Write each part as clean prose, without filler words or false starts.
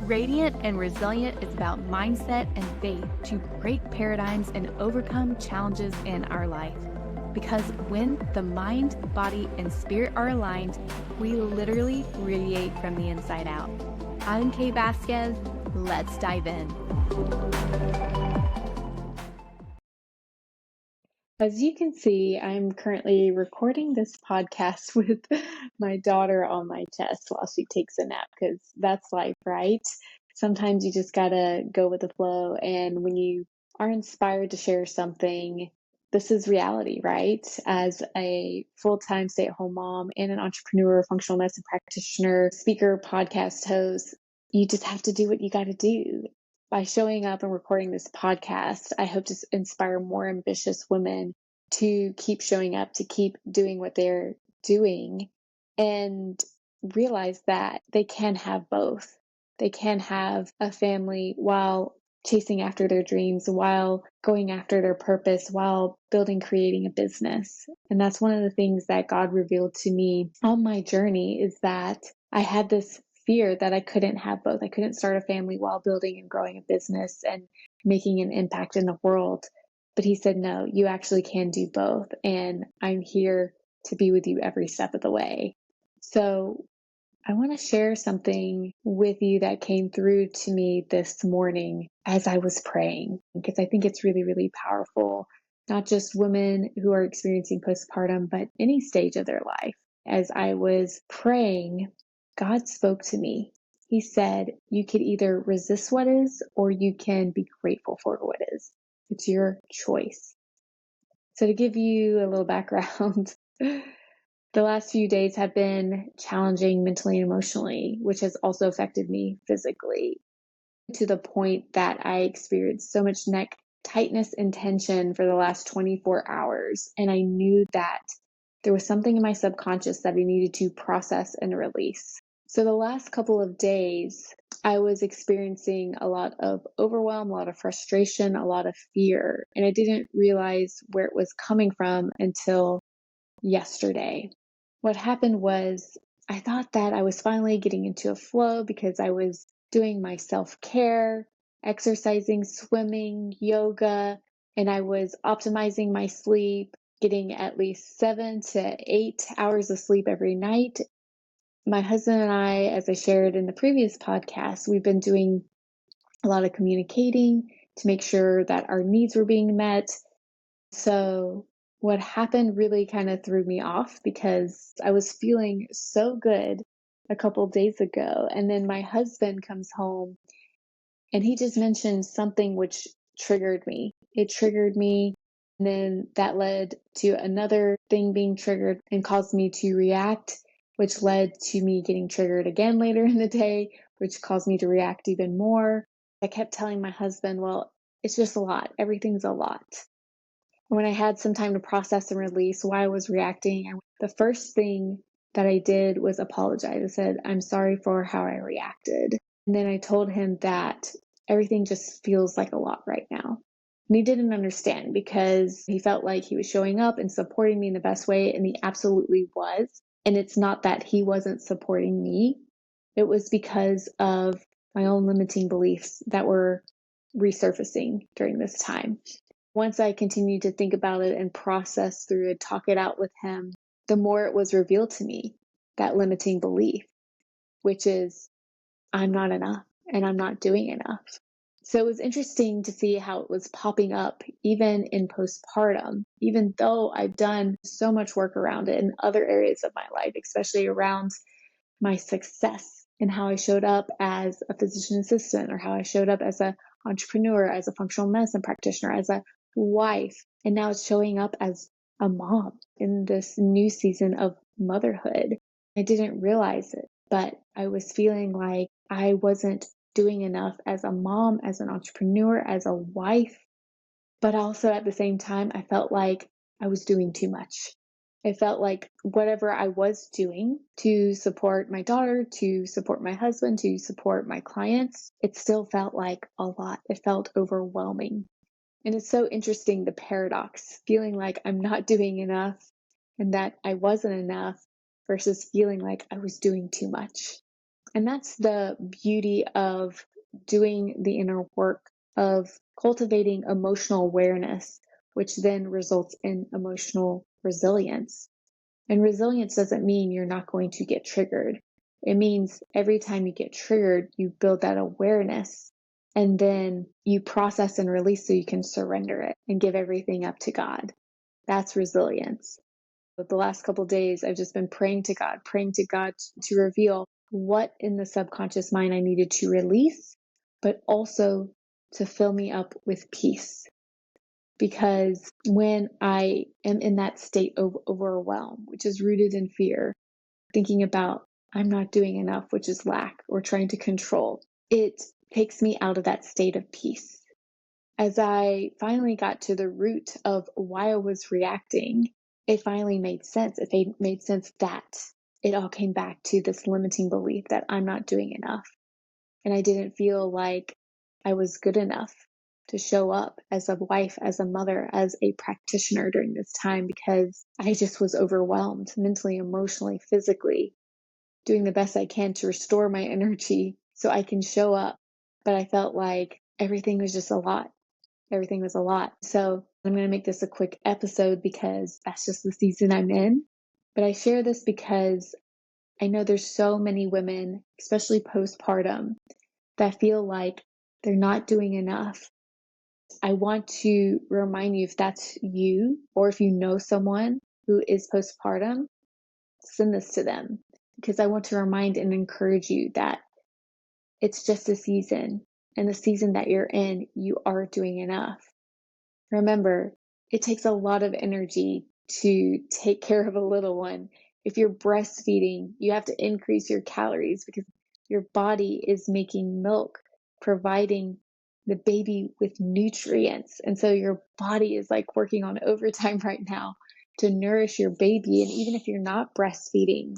Radiant and Resilient is about mindset and faith to break paradigms and overcome challenges in our life. Because when the mind, body, and spirit are aligned, we literally radiate from the inside out. I'm Kay Vasquez. Let's dive in. As you can see, I'm currently recording this podcast with my daughter on my chest while she takes a nap, because that's life, right? Sometimes you just gotta go with the flow. And when you are inspired to share something, this is reality, right? As a full-time stay-at-home mom and an entrepreneur, functional medicine practitioner, speaker, podcast host, you just have to do what you gotta do. By showing up and recording this podcast, I hope to inspire more ambitious women to keep showing up, to keep doing what they're doing, and realize that they can have both. They can have a family while chasing after their dreams, while going after their purpose, while creating a business. And that's one of the things that God revealed to me on my journey, is that I had this fear that I couldn't have both. I couldn't start a family while building and growing a business and making an impact in the world. But he said, no, you actually can do both. And I'm here to be with you every step of the way. So I want to share something with you that came through to me this morning as I was praying, because I think it's really, really powerful, not just women who are experiencing postpartum, but any stage of their life. As I was praying, God spoke to me. He said, you could either resist what is, or you can be grateful for what is. It's your choice. So to give you a little background, the last few days have been challenging mentally and emotionally, which has also affected me physically, to the point that I experienced so much neck tightness and tension for the last 24 hours. And I knew that there was something in my subconscious that I needed to process and release. So the last couple of days, I was experiencing a lot of overwhelm, a lot of frustration, a lot of fear. And I didn't realize where it was coming from until yesterday. What happened was, I thought that I was finally getting into a flow because I was doing my self-care, exercising, swimming, yoga, and I was optimizing my sleep, getting at least 7 to 8 hours of sleep every night. My husband and I, as I shared in the previous podcast, we've been doing a lot of communicating to make sure that our needs were being met. So what happened really kind of threw me off, because I was feeling so good a couple days ago. And then my husband comes home and he just mentioned something which triggered me. It triggered me. And then that led to another thing being triggered and caused me to react, which led to me getting triggered again later in the day, which caused me to react even more. I kept telling my husband, well, it's just a lot. Everything's a lot. When I had some time to process and release why I was reacting, the first thing that I did was apologize. I said, I'm sorry for how I reacted. And then I told him that everything just feels like a lot right now. And he didn't understand, because he felt like he was showing up and supporting me in the best way, and he absolutely was. And it's not that he wasn't supporting me. It was because of my own limiting beliefs that were resurfacing during this time. Once I continued to think about it and process through it, talk it out with him, the more it was revealed to me, that limiting belief, which is, I'm not enough and I'm not doing enough. So it was interesting to see how it was popping up even in postpartum, even though I've done so much work around it in other areas of my life, especially around my success and how I showed up as a physician assistant, or how I showed up as an entrepreneur, as a functional medicine practitioner, as a wife. And now it's showing up as a mom in this new season of motherhood. I didn't realize it, but I was feeling like I wasn't doing enough as a mom, as an entrepreneur, as a wife. But also at the same time, I felt like I was doing too much. It felt like whatever I was doing to support my daughter, to support my husband, to support my clients, it still felt like a lot. It felt overwhelming. And it's so interesting, the paradox, feeling like I'm not doing enough and that I wasn't enough, versus feeling like I was doing too much. And that's the beauty of doing the inner work of cultivating emotional awareness, which then results in emotional resilience. And resilience doesn't mean you're not going to get triggered. It means every time you get triggered, you build that awareness and then you process and release so you can surrender it and give everything up to God. That's resilience. But the last couple of days, I've just been praying to God to reveal what in the subconscious mind I needed to release, but also to fill me up with peace. Because when I am in that state of overwhelm, which is rooted in fear, thinking about I'm not doing enough, which is lack or trying to control, it takes me out of that state of peace. As I finally got to the root of why I was reacting, it finally made sense. It made sense that it all came back to this limiting belief that I'm not doing enough. And I didn't feel like I was good enough to show up as a wife, as a mother, as a practitioner during this time because I just was overwhelmed mentally, emotionally, physically, doing the best I can to restore my energy so I can show up. But I felt like everything was just a lot. Everything was a lot. So I'm going to make this a quick episode because that's just the season I'm in. But I share this because I know there's so many women, especially postpartum, that feel like they're not doing enough. I want to remind you if that's you or if you know someone who is postpartum, send this to them because I want to remind and encourage you that it's just a season, and the season that you're in, you are doing enough. Remember, it takes a lot of energy to take care of a little one. If you're breastfeeding, you have to increase your calories because your body is making milk, providing the baby with nutrients. And so your body is like working on overtime right now to nourish your baby. And even if you're not breastfeeding,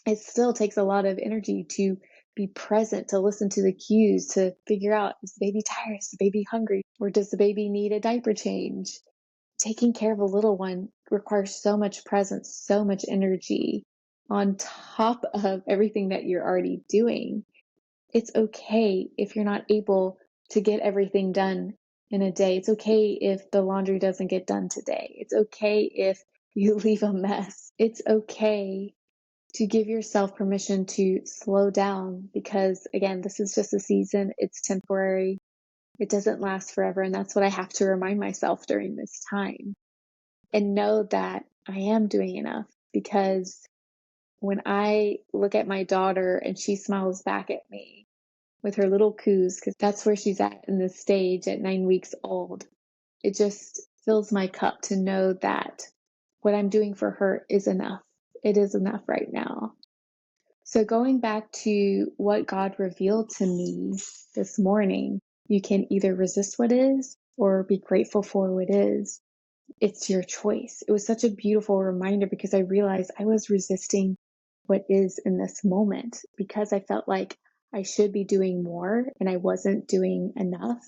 it still takes a lot of energy to be present, to listen to the cues, to figure out, is the baby tired? Is the baby hungry? Or does the baby need a diaper change? Taking care of a little one requires so much presence, so much energy on top of everything that you're already doing. It's okay if you're not able to get everything done in a day. It's okay if the laundry doesn't get done today. It's okay if you leave a mess. It's okay to give yourself permission to slow down because, again, this is just a season. It's temporary. It doesn't last forever. And that's what I have to remind myself during this time. And know that I am doing enough because when I look at my daughter and she smiles back at me with her little coos, because that's where she's at in this stage at 9 weeks old, it just fills my cup to know that what I'm doing for her is enough. It is enough right now. So going back to what God revealed to me this morning, you can either resist what is or be grateful for what is. It's your choice. It was such a beautiful reminder because I realized I was resisting what is in this moment because I felt like I should be doing more and I wasn't doing enough.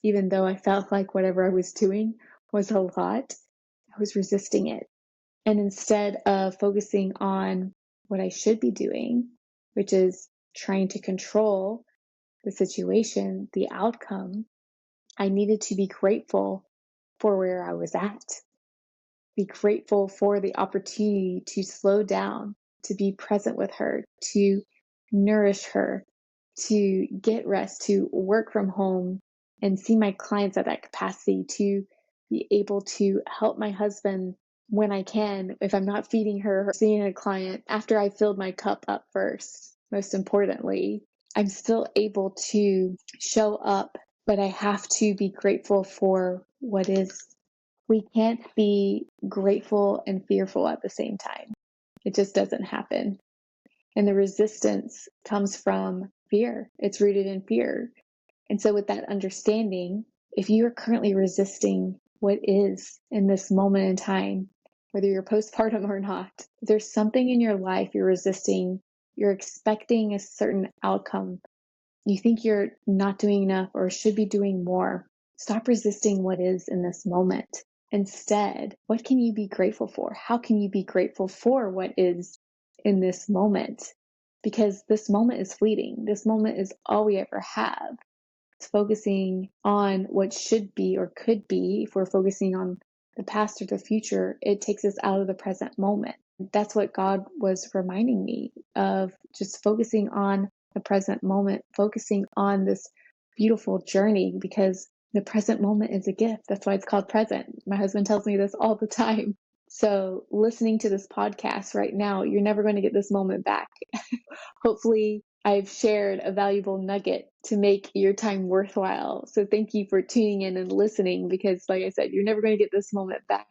Even though I felt like whatever I was doing was a lot, I was resisting it. And instead of focusing on what I should be doing, which is trying to control the situation, the outcome, I needed to be grateful for where I was at. Be grateful for the opportunity to slow down, to be present with her, to nourish her, to get rest, to work from home and see my clients at that capacity, to be able to help my husband when I can, if I'm not feeding her or seeing a client after I filled my cup up first. Most importantly, I'm still able to show up, but I have to be grateful for what is. We can't be grateful and fearful at the same time. It just doesn't happen. And the resistance comes from fear. It's rooted in fear. And so, with that understanding, if you are currently resisting what is in this moment in time, whether you're postpartum or not, if there's something in your life you're resisting, you're expecting a certain outcome, you think you're not doing enough or should be doing more, stop resisting what is in this moment. Instead, what can you be grateful for? How can you be grateful for what is in this moment? because this moment is fleeting. This moment is all we ever have. It's focusing on what should be or could be. If we're focusing on the past or the future, it takes us out of the present moment. That's what God was reminding me of, just focusing on the present moment, focusing on this beautiful journey, because the present moment is a gift. That's why it's called present. My husband tells me this all the time. So listening to this podcast right now, you're never going to get this moment back. Hopefully, I've shared a valuable nugget to make your time worthwhile. So thank you for tuning in and listening, because like I said, you're never going to get this moment back.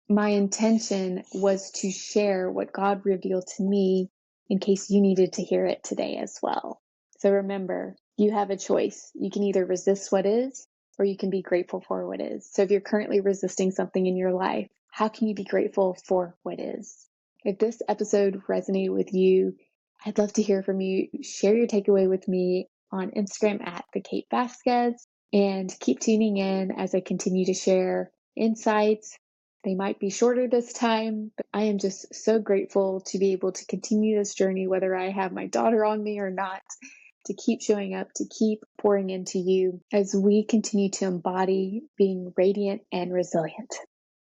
My intention was to share what God revealed to me in case you needed to hear it today as well. So remember, you have a choice. You can either resist what is, or you can be grateful for what is. So if you're currently resisting something in your life, how can you be grateful for what is? If this episode resonated with you, I'd love to hear from you. Share your takeaway with me on Instagram at the Kate Vasquez, and keep tuning in as I continue to share insights. They might be shorter this time, but I am just so grateful to be able to continue this journey, whether I have my daughter on me or not, to keep showing up, to keep pouring into you as we continue to embody being radiant and resilient.